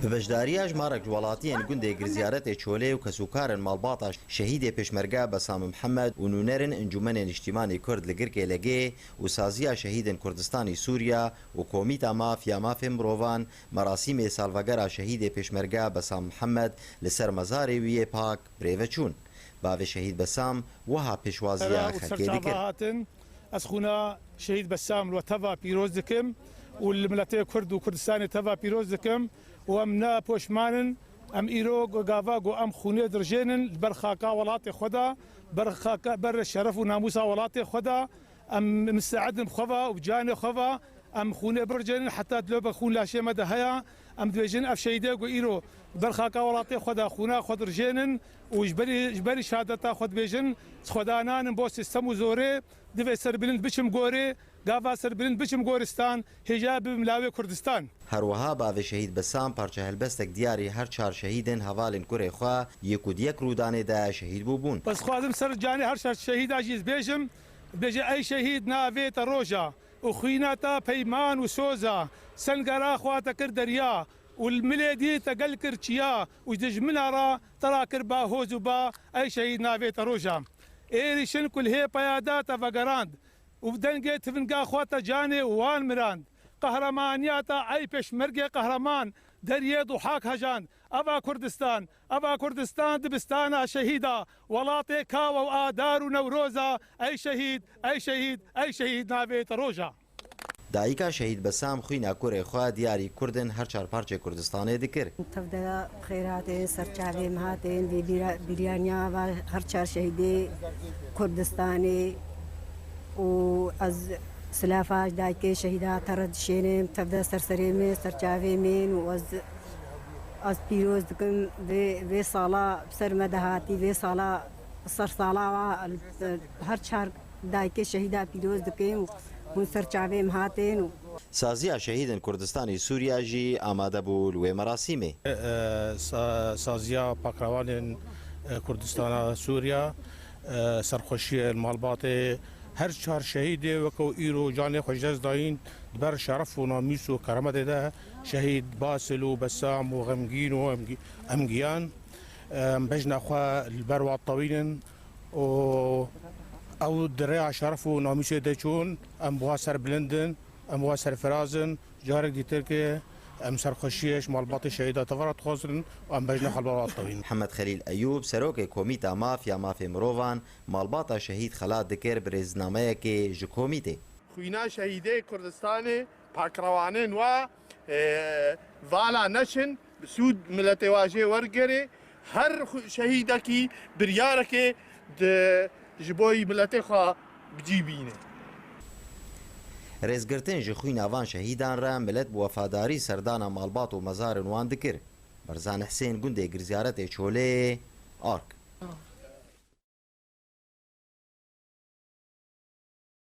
ببشداریە ژمارەك وڵاتیان گوندێک زیارەتێ چۆلێ و کەسوکارن ماڵباتە شەهیدێ پێشمەرگا بەسام محەممەد و نونەرن ئەنجومەنێ نیشتیمانی کورد لە گرکێ لەگێ و سازیە شەهیدن کوردستانی سووریا و کۆمیتا مافیا مافێ مرۆڤان مەراسیمێ سالڤەگەرا شەهیدێ پێشمەرگا بەسام محەممەد لەسەر مەزارێ ویە پاک برێڤەچوون باوێ شەهید بەسام وەها پێشوازیە خەکێ دەکرد. ئەس خونا شەهید بەسام وە تەڤا پیرۆز دکم و ملەتەی کورد و کوردستانی تەڤا پیرۆز دکم و ئەم نا پۆشمانن ئەم ئیرۆ گاڤاگ و ئەم خونێ درژێنن بەرخاکا وڵاتی خۆدا بەر شەرەف و ناموسا وڵاتی خۆدا ئەم مستعدن خۆڤا و بجانێ خۆڤا ئەم خونێ برژێنن حتا دلۆ بە خون لاشێمەدە هەیە ئەم دوێژن ئەف شەیدێک و ئیرۆ بەرخاکا وڵاتی خۆدا خونا خۆ درژێنن و ژبەری شادەتا خۆ دبێژن خۆدانانن بۆ سیستەم و زۆرێ دەوێ سەربرند بچم گۆرێ گاوا سەربرند بچم گۆرستان هێژا ببم لاوێ کوردستان. هەروەها باوێ شەهید بەسام پارچە هەلبەستێک دیاری هەر چار شەهیدن هەواڵین کوڕێ خوا یەک و دیەک ڕوودانێدا شەهید بوو بوون. بەس خوازم سەر جانێ هەر شەر شەهیداژیز بێژم بێژە ئەی شەهید ناوێتە ڕۆژە و خوینەتە پەیمان و سۆزە سنگەرا خواتە کرد دەریا و ملێ دیتە گەل کرد چیا و دژمنەڕا تەڕا کرد با هۆز و با ئەی شەهید ناوێتە ڕۆژە ئێری شن کول هێ پەیاداتە ڤەگەڕاند و دەنگێت تفنگا خواتە جانێ وان مراند قەهرەمانیاتە ئەی پێشمەرگێ قەهرەمان دەریێ دوحاک هەژاند ئەوا کوردستان دبستانە شەهیدا وڵاتێ کاوە و ئادار و نەورۆزە ئەی شەهید ئەی شەهید ئەی شەهید ناوێتە ڕۆژە. دایکا شەهید بەسام خوینە کوڕێ خوا دیاری کوردن هەر چار پارچێ کوردستانێ دکرد. تەفدە خێراتێ سەرچاوێم هاتێن بیریانیا هەر چار شەهیدێ کوردستانێ و ئەز سلافاش دایکێ شەهیدا تەڕە دشێنێم تەفدە سەرسەرێمێ سەرچاوێمێن و ئەس پیرۆز دکم وێ ساڵا سەرمە دەهاتی وێ ساڵا سەر ساڵاوە هەر چار دایکێ شەهیدا پیرۆز دکەین و هون سەرچاوێم هاتێن و سازیە شەهیدن کوردستانی سووریاژی ئامادە بوو لێ مەراسیمێ. سازیە پاکراوانên کوردستانە سووریا سەرخۆشیە ماڵباتێ هەر چار شەهیدێ وەکو ئیرۆ جانێ خۆشدەست داین بەر شەرەف و نامیس و کەرەمەتێدا شەهید باسل و بەسام و غەمگین و ئەمگیان بەژنەخوا بەر واتەوینن و ئەو درێ شەرەف و نامیسێ دەچوون ئەم بووە سەر بلندن ئەم بووە سەرفرازن جارێک دیترکێ ئەم سەرخۆشیەش ماڵباتی شەهیدا تەڤڕات خۆزن و ئەم بەژنە خەڵبەواتەوین. محەممەد خەلیل ئەیوب سەرۆکێ کۆمیتا مافیا مافێ مرۆڤان ماڵباتە شەهید خەلات دکرد برێزنامەیەکێ ji کۆمیتێ. خوینا شەهیدێ کوردستانê پاکراوانên wa vala neçin bi sûd miletê wa jê wergerê her şehîdekî biryarekê ji bo miletê xwe bicîbîne. Rêzgirtin ji xwînavan şehîdan re millet bi wefadarî serdana malbat û mezarin wan dikir. Berzan Hesên gundê girziyaretê Çolê Ark.